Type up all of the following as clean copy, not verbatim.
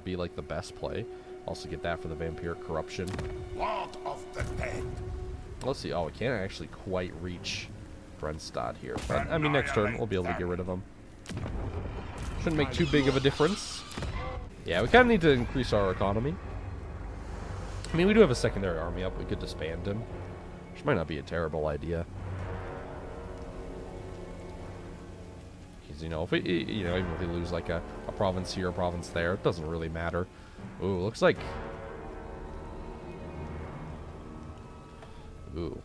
not be like the best play. Also get that for the vampiric corruption. Lord of the dead. Let's see. Oh, we can't actually quite reach Brenstad here. But, I mean, next turn we'll be able to get rid of him. Shouldn't make too big of a difference. Yeah, we kind of need to increase our economy. I mean, we do have a secondary army up. We could disband him, which might not be a terrible idea. Because, you know, if we, you know, even if we lose like a province here, a province there, it doesn't really matter. Ooh, looks like... Ooh.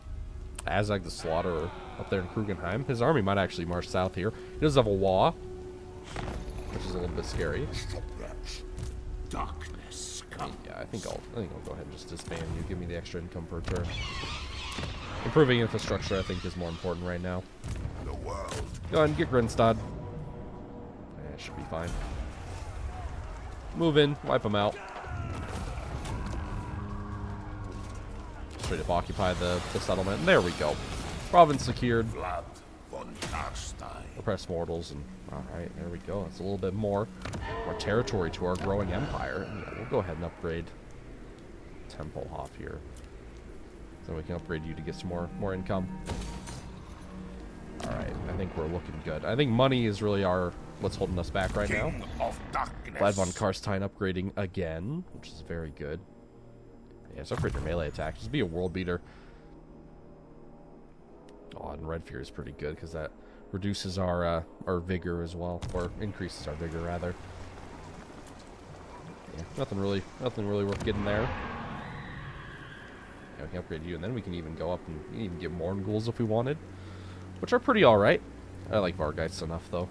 Azag the Slaughterer up there in Krugenheim. His army might actually march south here. He does have a wall, which is a little bit scary. Darkness come. Yeah, I think I'll go ahead and just disband you. Give me the extra income per turn. Improving infrastructure, I think, is more important right now. The world. Go ahead and get Grinstad. Yeah, it should be fine. Move in, wipe them out. Straight up occupy the settlement. And there we go. Province secured. Blood von Carstien. Oppressed mortals, and alright, there we go. That's a little bit more territory to our growing empire. And yeah, we'll go ahead and upgrade Tempelhof here. So we can upgrade you to get some more income. Alright, I think we're looking good. I think money is really what's holding us back right now. Of darkness. Vlad von Carstien upgrading again, which is very good. Yeah, so upgrade your melee attack. Just be a world beater. Oh, and Red Fury is pretty good because that reduces our vigor as well, or increases our vigor rather. Yeah, nothing really worth getting there. Yeah, we can upgrade you, and then we can even go up and even get Morn Ghouls if we wanted, which are pretty alright. I like Vargeists enough though.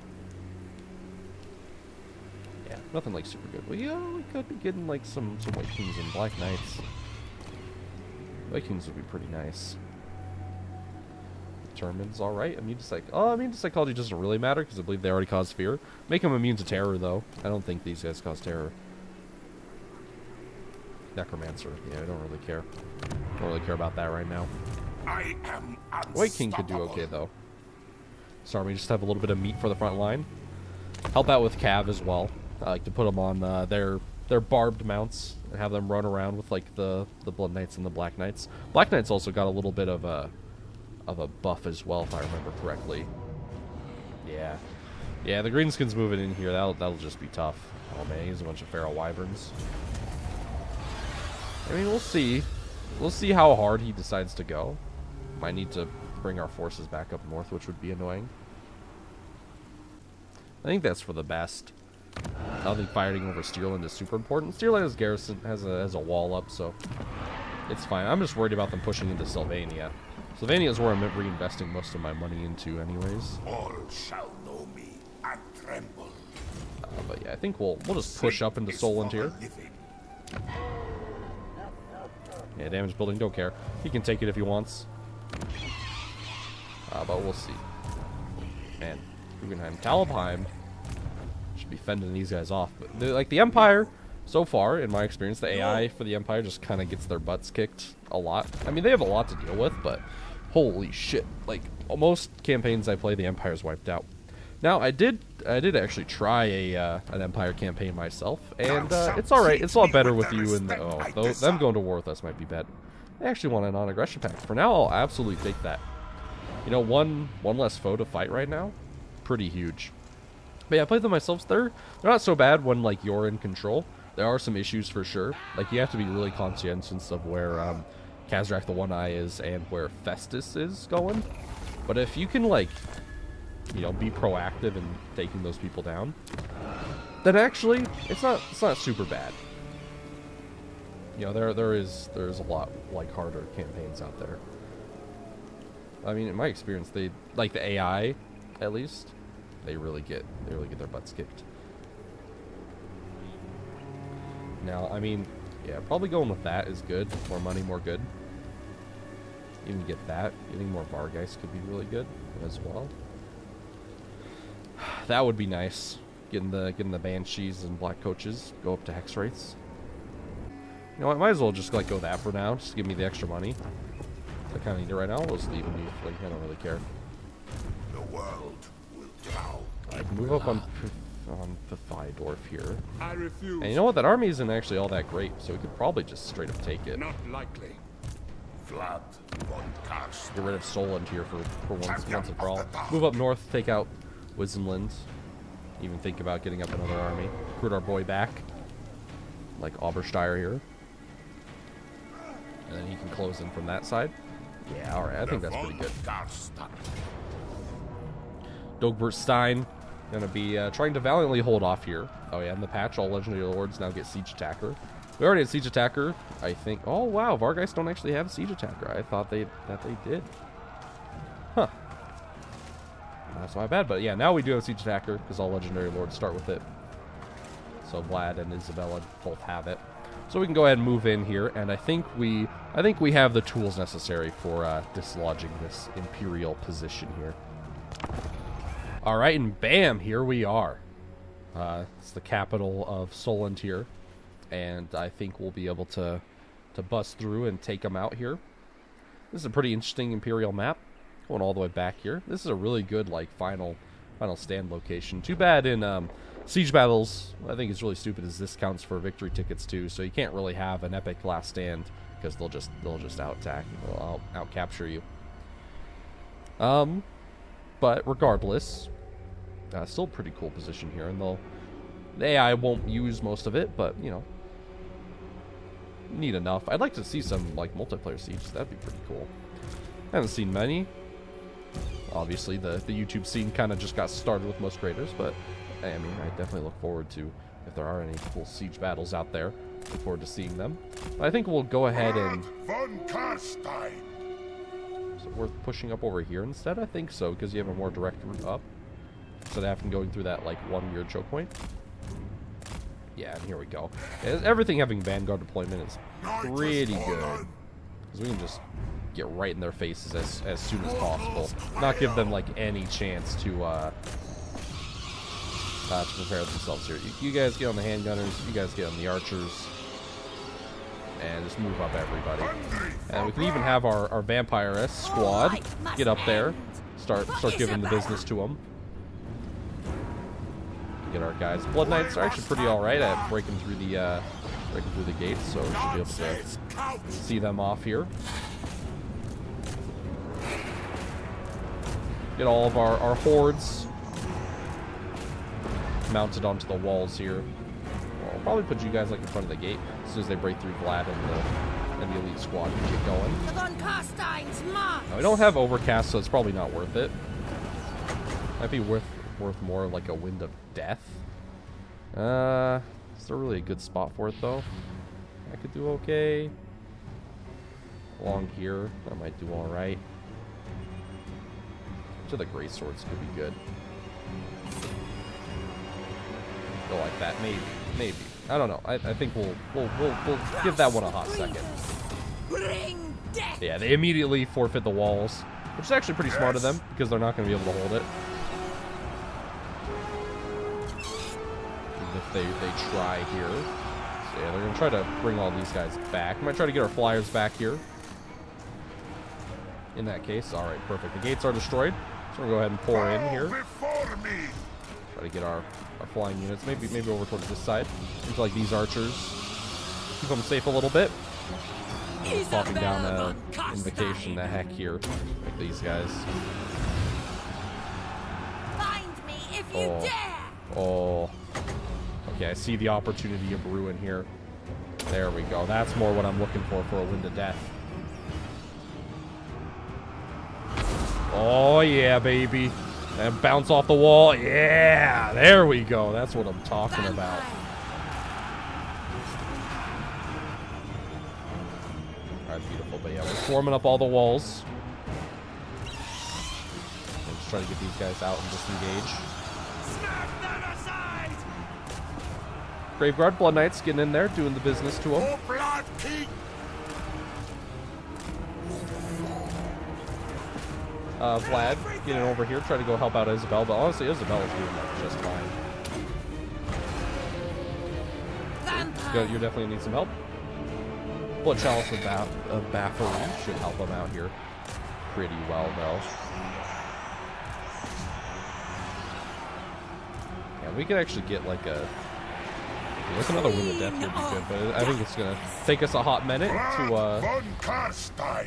Yeah, nothing like super good. Well, yeah, we could be getting like some White Kings and Black Knights. White Kings would be pretty nice. Determines alright. Immune to psychology doesn't really matter because I believe they already cause fear. Make them immune to terror though. I don't think these guys cause terror. Necromancer. Yeah, I don't really care. Don't really care about that right now. I am White King could do okay though. This army just have a little bit of meat for the front line. Help out with Cav as well. I like to put them on their barbed mounts and have them run around with like the Blood Knights and the Black Knights. Black Knights also got a little bit of a buff as well, if I remember correctly. Yeah, the Greenskins moving in here, that'll just be tough. Oh man, he's a bunch of feral wyverns. I mean, we'll see. We'll see how hard he decides to go. Might need to bring our forces back up north, which would be annoying. I think that's for the best. I don't think fighting over Steerland is super important. Steerland's garrison has a wall up, so it's fine. I'm just worried about them pushing into Sylvania. Sylvania is where I'm reinvesting most of my money into anyways. All shall know me and tremble. But yeah, I think we'll just push up into Soland here. Yeah, damage building, don't care. He can take it if he wants. But we'll see. Man, Guggenheim, Talabheim should be fending these guys off. But like the Empire, so far, in my experience, the AI for the Empire just kind of gets their butts kicked a lot. I mean, they have a lot to deal with, but holy shit. Like, most campaigns I play, the Empire's wiped out. Now, I did actually try an Empire campaign myself, and it's alright. It's a lot better with you, and them going to war with us might be bad. I actually want a non-aggression pact. For now, I'll absolutely take that. You know, one less foe to fight right now, pretty huge. But yeah, I played them myself. They're not so bad when, like, you're in control. There are some issues for sure. Like, you have to be really conscientious of where Khazrak the One-Eye is and where Festus is going. But if you can, like, you know, be proactive in taking those people down, then actually it's not super bad. You know, there's a lot like harder campaigns out there. I mean, in my experience, they like the AI, at least, they really get their butts kicked. Now, I mean, yeah, probably going with that is good. More money, more good. Even get that. Getting more Vargeist could be really good as well. That would be nice. Getting the Banshees and Black Coaches go up to Hex rates. You know what, I might as well just like go that for now. Just give me the extra money. I kind of need it right now. I'll just leave and leave. Like, I don't really care. The world will bow. I can move up on on the Thydorf here. I refuse. And you know what? That army isn't actually all that great, so we could probably just straight up take it. Not likely. Vlad von Carstien. Get rid of Soland here for once and for all. Move up north, take out Wismland. Even think about getting up another army. Recruit our boy back, like Obersteier here. And then he can close in from that side. Yeah, alright, I think that's pretty good. Dogbertstein gonna be trying to valiantly hold off here. Oh yeah, in the patch, all legendary lords now get siege attacker. We already had siege attacker, I think. Oh wow, Vargeist don't actually have siege attacker. I thought that they did. Huh. That's my bad, but yeah, now we do have siege attacker because all legendary lords start with it. So Vlad and Isabella both have it. So we can go ahead and move in here, and I think we have the tools necessary for dislodging this imperial position here. All right, and bam, here we are. It's the capital of Soland here, and I think we'll be able to bust through and take them out here. This is a pretty interesting imperial map, going all the way back here. This is a really good like final stand location. Too bad in siege battles, I think it's really stupid is this counts for victory tickets too, so you can't really have an epic last stand because they'll just out attack, they'll out capture you. But regardless, still a pretty cool position here, and the AI won't use most of it, but you know, neat enough. I'd like to see some like multiplayer sieges. That'd be pretty cool. I haven't seen many. Obviously, the YouTube scene kind of just got started with most creators, but I mean, I definitely look forward to if there are any cool siege battles out there. Look forward to seeing them. But I think we'll go ahead and. Von Carstien. Is it worth pushing up over here instead? I think so, because you have a more direct route up instead of having going through that like one weird choke point. Yeah, and here we go. Everything having Vanguard deployment is pretty good because we can just get right in their faces as soon as possible. Not give them like any chance to prepare themselves here. You guys get on the handgunners, you guys get on the archers, and just move up everybody. And we can even have our vampire squad get up there, start giving the business to them. Get our guys. Blood Knights are actually pretty all right at breaking through the gates, so we should be able to see them off here. Get all of our hordes mounted onto the walls here. I'll probably put you guys like in front of the gate as soon as they break through Vlad and the elite squad and get going. Now, we don't have overcast, so it's probably not worth it. Might be worth more like a Wind of Death. Is there really a good spot for it though? I could do okay. Along here, I might do all right. To the Grey Swords could be good. Go like that, maybe. I don't know. I think we'll give that one a hot second. Yeah, they immediately forfeit the walls, which is actually pretty smart of them because they're not going to be able to hold it. Even if they try here. So yeah, they're going to try to bring all these guys back. Might try to get our flyers back here. In that case, all right, perfect. The gates are destroyed, so we're going to go ahead and pour in here. Try to get our flying units, maybe over towards this side. Seems like these archers keep them safe a little bit. Popping down invocation the heck here, like these guys. Find me if you dare. Oh. Okay, I see the opportunity of ruin here. There we go. That's more what I'm looking for a Wind of Death. Oh yeah, baby. And bounce off the wall. Yeah, there we go. That's what I'm talking about. Alright, beautiful. But yeah, we're forming up all the walls. And just try to get these guys out and disengage. Graveguard, Blood Knights getting in there, doing the business to them. Vlad getting over here, try to go help out Isabel, but honestly, Isabella's doing that just fine. You definitely need some help. Blood Chalice of Baffaroon should help him out here pretty well, though. Yeah, we could actually get like a... Like another Wind of Death would be good, but I think it's gonna take us a hot minute to Von Carstien.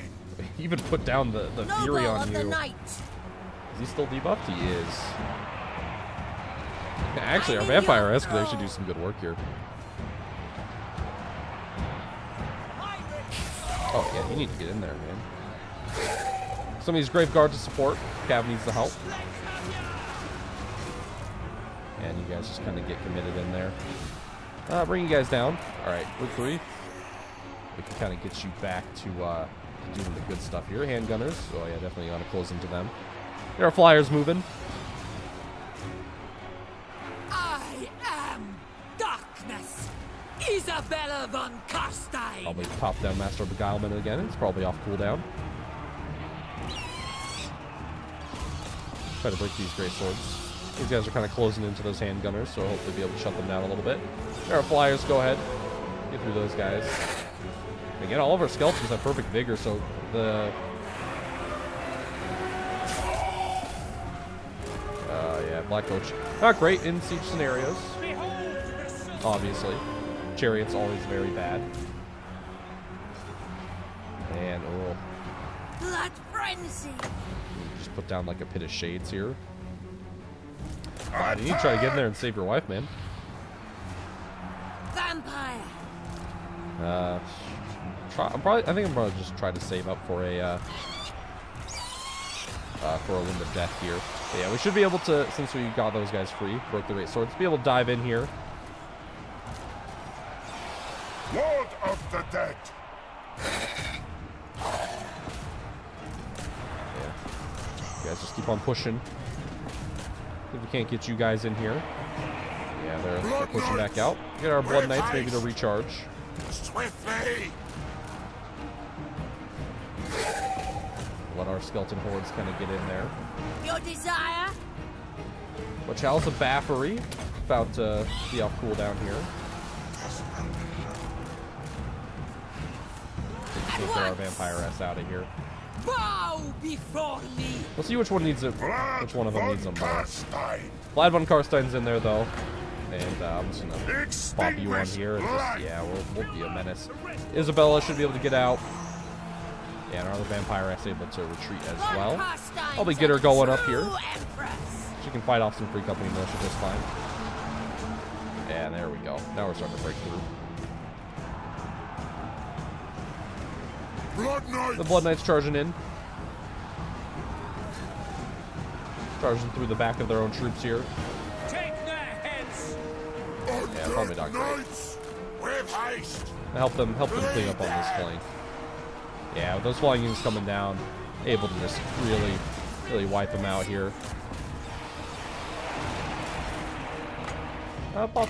even put down the Fury Noble on of the you. night. Is he still debuffed? He is. Actually, our Vampire S could actually do some good work here. Oh, yeah, you need to get in there, man. Some of these Grave Guard to support. Cav needs the help. And you guys just kind of get committed in there. Bring you guys down. Alright, group 3. We can kind of get you back to doing the good stuff here. Handgunners. Oh, yeah, definitely want to close into them. There are flyers moving. I am darkness. Isabella von Carstien. Probably pop down Master of Beguilement again. It's probably off cooldown. Try to break these great swords. These guys are kind of closing into those handgunners, so hopefully be able to shut them down a little bit. There are flyers. Go ahead. Get through those guys. Again, all of our skeletons have perfect vigor, so the... yeah, Black Coach. Not great in siege scenarios. Obviously. Chariot's always very bad. And, oh. Blood frenzy. Just put down like a pit of shades here. You need to try to get in there and save your wife, man. Vampire. I think I'm gonna just try to save up for a Wind of Death here. But yeah, we should be able to, since we got those guys free, broke the great swords, be able to dive in here. Lord of the Dead. Yeah. You guys just keep on pushing. If we can't get you guys in here. Yeah, they're pushing back out. Get our Blood Knights maybe to recharge. Swiftly. Let our skeleton hordes kind of get in there. Your desire. But Chalice of Baffery about to be off cooldown here. Take our Vampire S out of here. Bow before me. We'll see which one needs it. Which one of them needs them more. Carstien. Vlad von Carstein's in there though, and I'm just gonna pop you on here and just Extinguish we'll be a menace. Isabella should be able to get out. Yeah, and our other Vampire S able to retreat as well. Probably get her going up here. She can fight off some free company militia just fine. Yeah, there we go. Now we're starting to break through. Blood Knights. The Blood Knights charging in. Charging through the back of their own troops here. Take their heads. Yeah, probably not great. Knights. With haste. Help them clean up on this flank. Yeah, with those flying units coming down, able to just really wipe them out here. Pop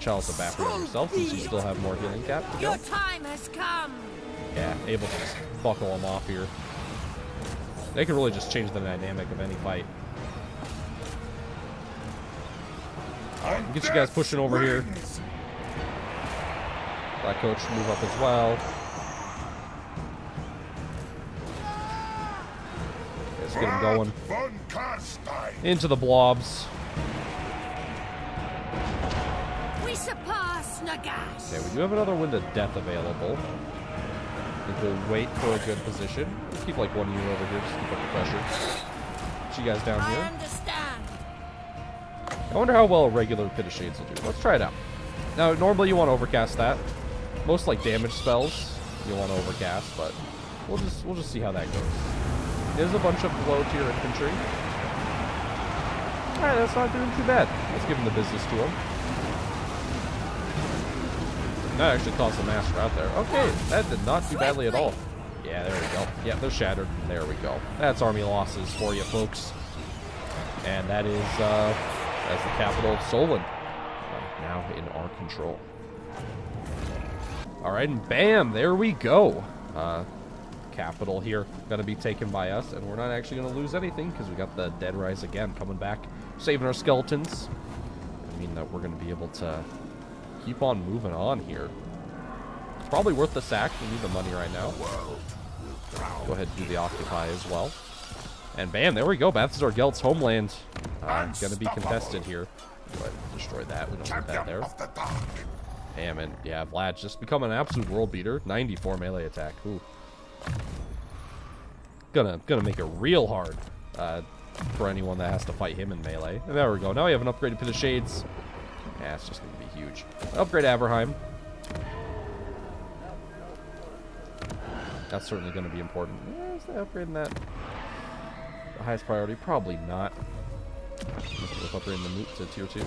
Chalice of Baffery on yourself since you still have more healing cap to go. Your time has come. Yeah, able to just buckle them off here. They can really just change the dynamic of any fight. Alright, get you guys pushing over here. Black Coach move up as well. Let's get them going. Von Carstien. Into the blobs. We surpass Nagash. Okay, we do have another Wind of Death available. I think we'll wait for a good position. Let's keep like one unit over here, just keep up the pressure. Get you guys down I here. understand. I wonder how well a regular Pit of Shades will do. Let's try it out. Now, normally you want to overcast that. Most like damage spells you want to overcast, but we'll just see how that goes. There's a bunch of low tier infantry. All right, that's not doing too bad. Let's give him the business to him. That actually caused a master out there. Okay, that did not do badly at all. Yeah, there we go. Yeah, they're shattered. There we go. That's army losses for you, folks. And that is that's the capital of Soland. Now in our control. All right, and bam, there we go. Capital here gonna be taken by us, and we're not actually gonna lose anything because we got the Dead Rise again coming back, saving our skeletons. I mean that we're gonna be able to keep on moving on here. It's probably worth the sack. We need the money right now. Go ahead and do the Occupy as well. And bam, there we go. Balthazar Gelt's homeland gonna be contested here. Go ahead and destroy that. We don't need that Champion there. of the dark. Damn, and yeah, Vlad's just become an absolute world beater. 94 melee attack. Ooh. Gonna make it real hard for anyone that has to fight him in melee. And there we go. Now we have an upgraded Pit of Shades. Yeah, it's just gonna be huge. Upgrade Averheim. That's certainly gonna be important. Is that upgrading that? The highest priority? Probably not. With upgrading the Moot to tier 2.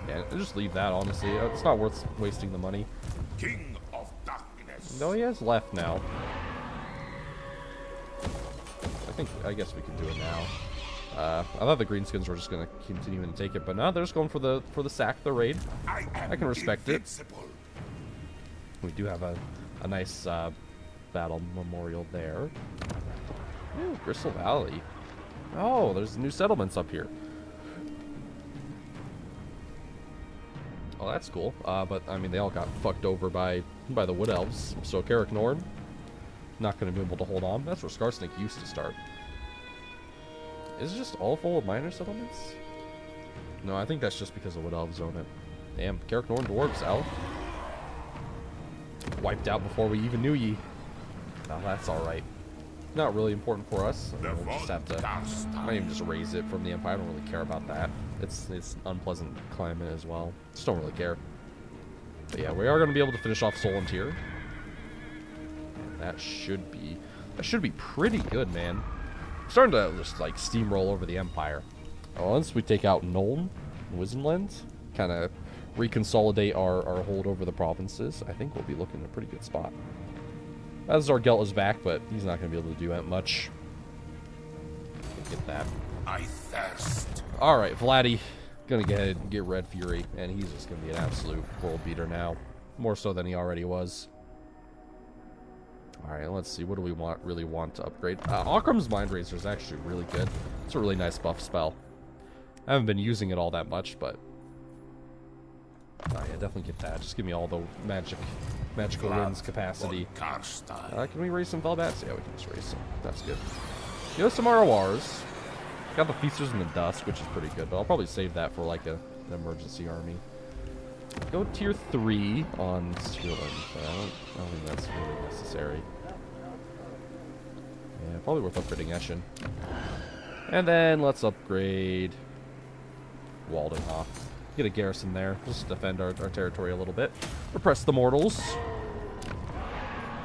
Yeah, just leave that, honestly. It's not worth wasting the money. King of darkness. No, he has left now. I guess we can do it now. I thought the greenskins were just gonna continue and take it, but now they're just going for the sack, the raid. I can respect invincible. it. We do have a nice battle memorial there. Ooh, Crystal Valley. Oh, there's new settlements up here. Oh, that's cool. But I mean, they all got fucked over by the Wood Elves. So Carrick Norn, not going to be able to hold on. That's where Skarsnik used to start. Is it just all full of minor settlements? No, I think that's just because the Wood Elves own it. Damn, Carrick Norn dwarves, Al. Wiped out before we even knew ye. Now that's alright. Not really important for us. We'll just have to... I might even just raise it from the Empire. I don't really care about that. It's an unpleasant climate as well. Just don't really care. But yeah, we are going to be able to finish off Soland here. And that should be pretty good, man. I'm starting to just like steamroll over the Empire. Once we take out Nuln and Wisdomland, kind of reconsolidate our hold over the provinces, I think we'll be looking in a pretty good spot. As our Gelt is back, but he's not going to be able to do that much. Get that. I thirst. Alright, Vladdy. Gonna get ahead and get Red Fury, and he's just gonna be an absolute world beater now. More so than he already was. Alright, let's see. What do we really want to upgrade? Okram's Mind Razor is actually really good. It's a really nice buff spell. I haven't been using it all that much, but... Oh yeah, definitely get that. Just give me all the magical winds capacity. Can we raise some Velbats? Yeah, we can just raise some. That's good. Give us some RORs. Got the Feasters in the Dusk, which is pretty good, but I'll probably save that for like an emergency army. Go tier 3 on Soland, but I don't think that's really necessary. Yeah, probably worth upgrading Eshin. And then let's upgrade Waldenhof. Get a garrison there. Just defend our territory a little bit. Repress the mortals.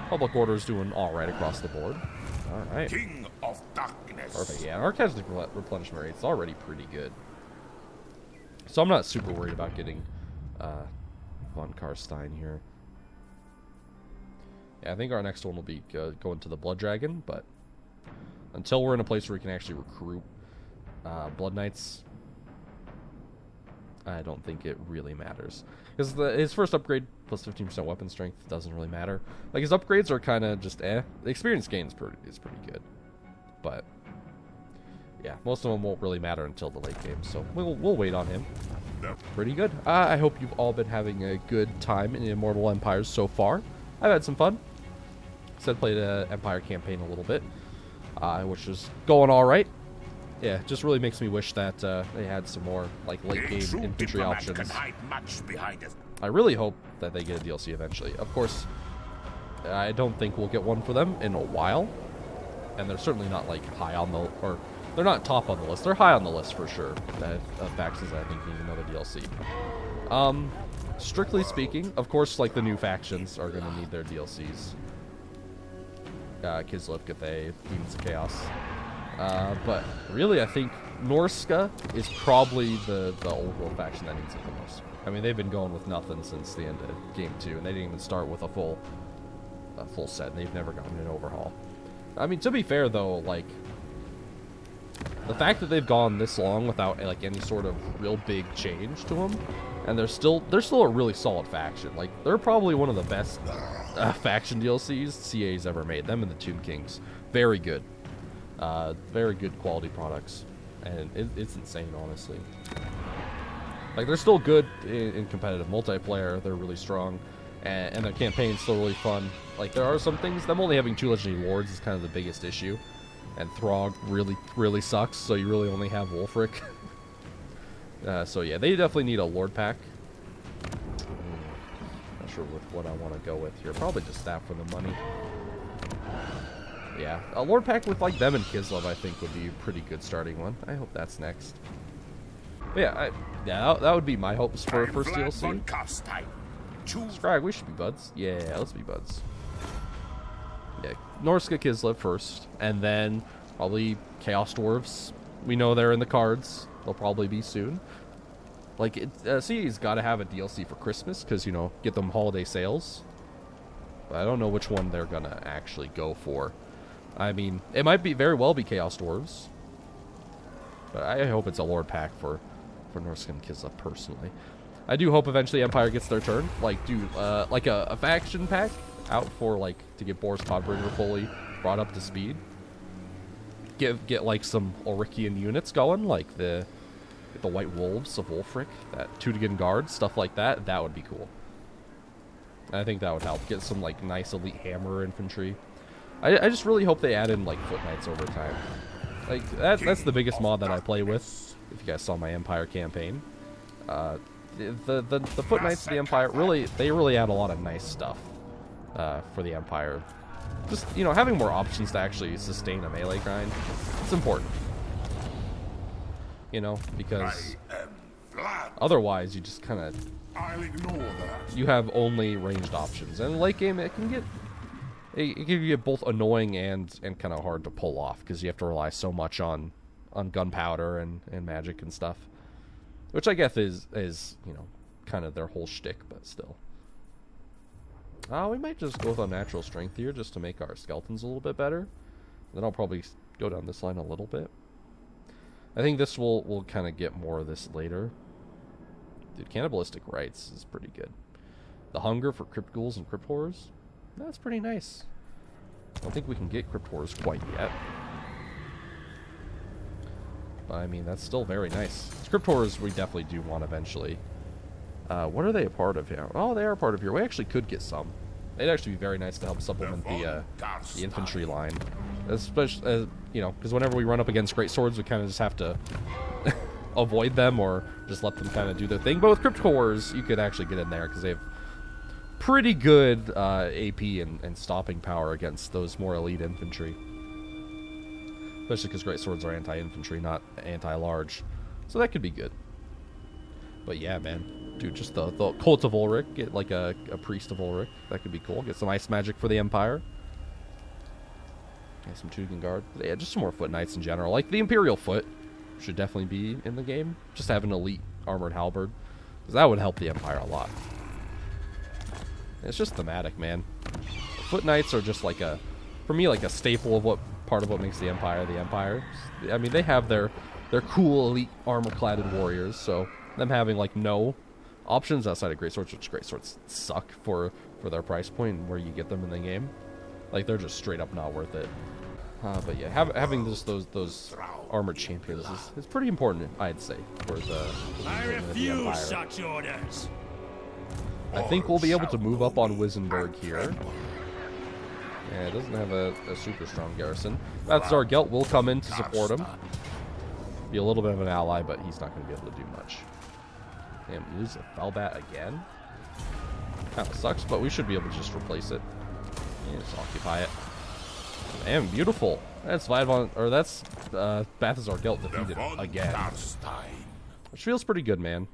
Public order is doing alright across the board. Alright. King of darkness. Perfect, yeah. Our casualty replenishment rate is already pretty good. So I'm not super worried about getting von Carstien here. Yeah, I think our next one will be going to the Blood Dragon, but until we're in a place where we can actually recruit Blood Knights, I don't think it really matters. Because his first upgrade, plus 15% weapon strength, doesn't really matter. Like, his upgrades are kind of just eh. The experience gain is pretty good. But, yeah, most of them won't really matter until the late game, so we'll wait on him. Pretty good. I hope you've all been having a good time in Immortal Empires so far. I've had some fun. Said played an Empire campaign a little bit, which is going alright. Yeah, just really makes me wish that they had some more like late game infantry options. I really hope that they get a DLC eventually. Of course, I don't think we'll get one for them in a while, and they're certainly not like high on the, or they're not top on the list. They're high on the list for sure. That factions I think need another DLC. Strictly speaking, of course, like the new factions are going to need their DLCs. Kislev, Cathay, Demons of Chaos. But really, I think Norska is probably the old world faction that needs it the most. I mean, they've been going with nothing since the end of Game 2, and they didn't even start with a full set, and they've never gotten an overhaul. I mean, to be fair, though, like, the fact that they've gone this long without, like, any sort of real big change to them, and they're still a really solid faction. Like, they're probably one of the best faction DLCs CA's ever made. Them and the Tomb Kings. Very good. Very good quality products, and it's insane, honestly. Like, they're still good in competitive multiplayer. They're really strong, and their campaign's still really fun. Like, there are some things, them only having 2 legendary lords is kind of the biggest issue, and Throg really sucks, so you really only have Wolfric. So yeah, they definitely need a Lord pack. Not sure what I want to go with here. Probably just that for the money. Yeah, a Lord pack with like them and Kislev I think would be a pretty good starting one. I hope that's next. But yeah, that would be my hopes for first DLC. Scrag, we should be buds. Yeah, let's be buds. Yeah, Norska Kislev first, and then probably Chaos Dwarves. We know they're in the cards. They'll probably be soon. Like, CE's got to have a DLC for Christmas, because, you know, get them holiday sales. But I don't know which one they're going to actually go for. I mean, it might be very well be Chaos Dwarves. But I hope it's a Lord pack for Norska and Kislev, personally. I do hope eventually Empire gets their turn. Like, do, like a faction pack out for, like, to get Boris Codbringer fully brought up to speed. Get like, some Ulrichian units going, like the White Wolves of Wolfric, that Tüdingen Guard, stuff like that. That would be cool. I think that would help. Get some, like, nice elite hammer infantry. I just really hope they add in, like, Foot Knights over time. Like, that's the biggest mod that I play with, if you guys saw my Empire campaign. The Foot Knights of the Empire, they really add a lot of nice stuff for the Empire. Just, you know, having more options to actually sustain a melee grind, it's important. You know, because otherwise you just kind of, you have only ranged options. And in late game, it can get both annoying and kind of hard to pull off, because you have to rely so much on gunpowder and magic and stuff. Which I guess is, you know, kind of their whole shtick, but still. We might just go with unnatural strength here, just to make our skeletons a little bit better. Then I'll probably go down this line a little bit. I think this will kind of get more of this later. Dude, Cannibalistic Rites is pretty good. The Hunger for Crypt Ghouls and Crypt Horrors, that's pretty nice. I don't think we can get Crypt Horrors quite yet. But, I mean, that's still very nice. Crypt Horrors we definitely do want eventually. What are they a part of here? Oh, they are a part of here. We actually could get some. It'd actually be very nice to help supplement the infantry line. Especially, you know, because whenever we run up against great swords, we kind of just have to avoid them or just let them kind of do their thing. But with Crypt Horrors, you could actually get in there because they have pretty good AP and stopping power against those more elite infantry. Especially because great swords are anti-infantry, not anti-large. So that could be good. But yeah, man. Dude, just the Cult of Ulrich. Get like a Priest of Ulrich. That could be cool. Get some ice magic for the Empire. Get some Tüdingen Guard. Yeah, just some more Foot Knights in general. Like the Imperial Foot should definitely be in the game. Just have an elite armored halberd. Because that would help the Empire a lot. It's just thematic, man. Foot Knights are just like for me, like a staple of part of what makes the Empire the Empire. I mean, they have their cool elite armor-cladded warriors, so them having like no options outside of great swords, which great swords suck for their price point and where you get them in the game. Like, they're just straight up not worth it. But yeah, having just those armored champions is pretty important, I'd say, for the Empire. Such orders. I think we'll be able to move up on Wissenberg here. Yeah, it doesn't have a super strong garrison. Balthazar Gelt will come in to support him. Be a little bit of an ally, but he's not going to be able to do much. Damn, lose a Felbat again? Kind of sucks, but we should be able to just replace it. Yeah, just occupy it. Damn, beautiful. That's Balthazar Gelt defeated again. Which feels pretty good, man.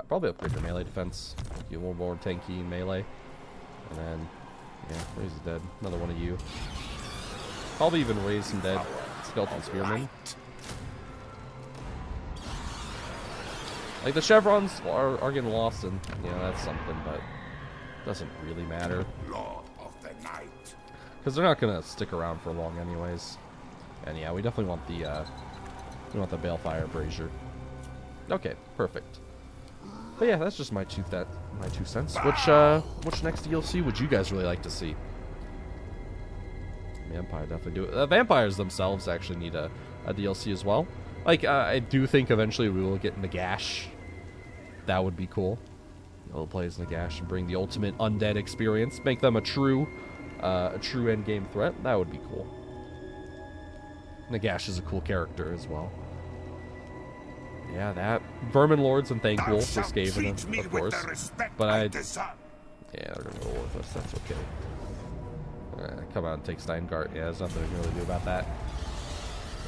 Probably upgrade your melee defense. Get one more tanky melee. And then, yeah, raise the dead. Another one of you. Probably even raise some dead skeleton spearmen. Like, the chevrons are getting lost, and, you know, that's something, but it doesn't really matter. Because they're not going to stick around for long anyways. And yeah, we definitely want the Balefire Brazier. Okay, perfect. But yeah, that's just my 2 cents. Which next DLC would you guys really like to see? The Empire definitely do it. Vampires themselves actually need a DLC as well. Like, I do think eventually we will get Nagash. That would be cool. We'll play as Nagash and bring the ultimate undead experience. Make them a true endgame threat. That would be cool. Nagash is a cool character as well. Yeah, that Vermin Lords and Thankful Thou shalt just gave it, treat me of with course. the respect But I I deserve. yeah, they're gonna roll with us. That's okay. Come out and take Steingart. Yeah, there's nothing we can really do about that.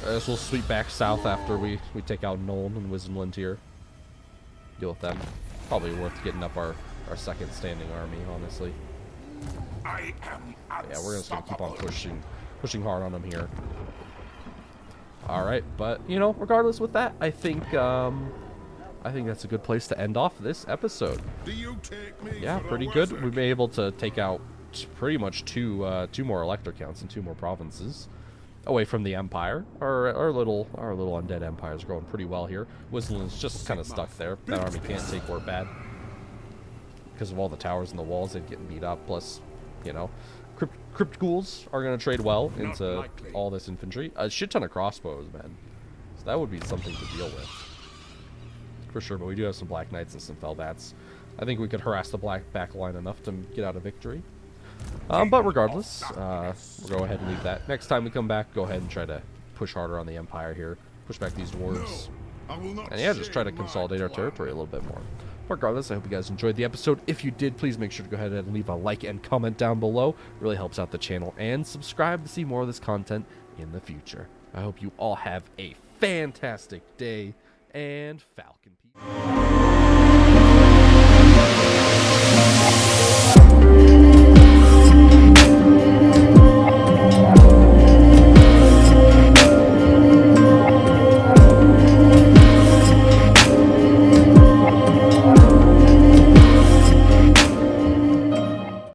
I guess we'll sweep back south after we take out Nuln and Wisdomland here. Deal with them. Probably worth getting up our second standing army, honestly. I am Yeah, we're just gonna keep on unstoppable. pushing hard on them here. All right, but you know, regardless with that, I think that's a good place to end off this episode. Do you take me Yeah, for a pretty good. wizard? We've been able to take out pretty much two more elector counts and 2 more provinces away from the Empire. Our little undead empire is growing pretty well here. Wisdomland's just kind of stuck there. That army can't take where bad because of all the towers and the walls. They'd get beat up. Plus, you know, crypt ghouls are going to trade well into all this infantry. A shit ton of crossbows, man. So that would be something to deal with for sure. But we do have some Black Knights and some Felbats. I think we could harass the black back line enough to get out a victory. But regardless, we'll go ahead and leave that. Next time we come back, go ahead and try to push harder on the Empire here. Push back these dwarves. I will not And yeah, just try to share my consolidate our clan. territory a little bit more. Regardless, I hope you guys enjoyed the episode. If you did, please make sure to go ahead and leave a like and comment down below. It really helps out the channel. And subscribe to see more of this content in the future. I hope you all have a fantastic day. And Falcon Peace.